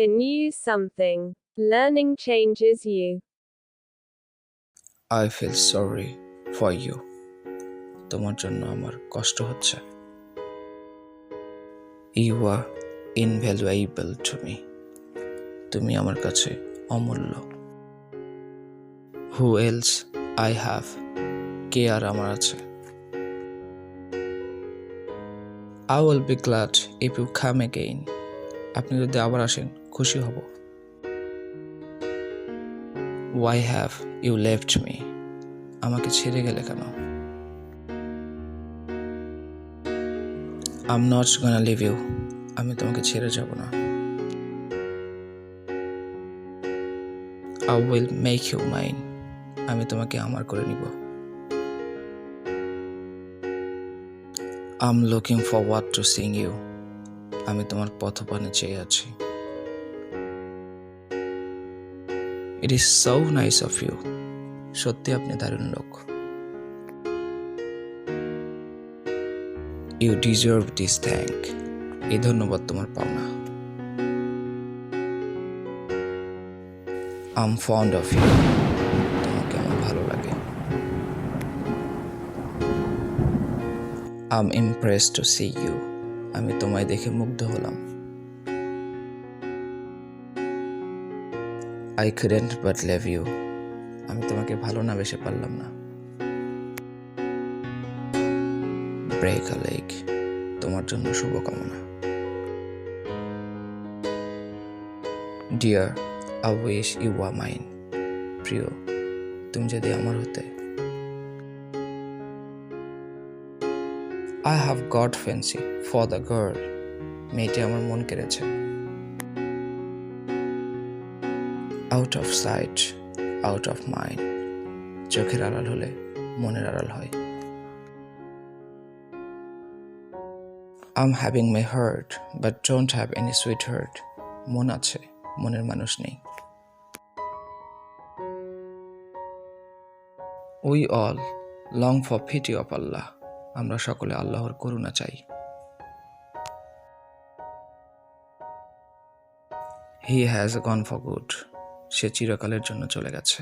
Anew something. Learning changes you. I feel sorry for you. তোমার জন্য আমার কষ্ট হচ্ছে। You are invaluable to me. তুমি আমার কাছে অমূল্য। Who else I have? কে আর আমার আছে? I will be glad if you come again. আপনি যদি আবার আসেন খুশি হব। Why have you left me? আমাকে ছেড়ে গেলে কেন? I'm not gonna leave you. আমি তোমাকে ছেড়ে যাব না। I will make you mine. আমি তোমাকে আমার করে নিব। I'm looking forward to seeing you. আমি তোমার পথপানে চেয়ে আছি। It is so nice of you. সত্যি আপনি দারুণ লোক। You deserve this thank. এই ধন্যবাদ তোমার পাওনা। I'm fond of you. তোমাকে আমার ভালো লাগে। I'm impressed to see you. আমি তোমায় দেখে মুগ্ধ হলাম। I couldn't but love you. আমি তোমাকে ভালো না বেসে পারলাম না। Break a leg. তোমার জন্য শুভকামনা। Dear, I wish you were mine. প্রিয়, তুমি যদি আমার হতে। I have got fancy for the girl. মেয়েটি আমার মন কেড়েছে। Out of sight, out of mind. চোখের আড়াল হলে মনের আড়াল হয়। I'm having my heart, but don't have any sweetheart. মন আছে, মনের মানুষ নেই। We all long for pity of Allah. আমরা সকলে আল্লাহর করুণা চাই। He has gone for good. সে চিরকালের জন্য চলে গেছে।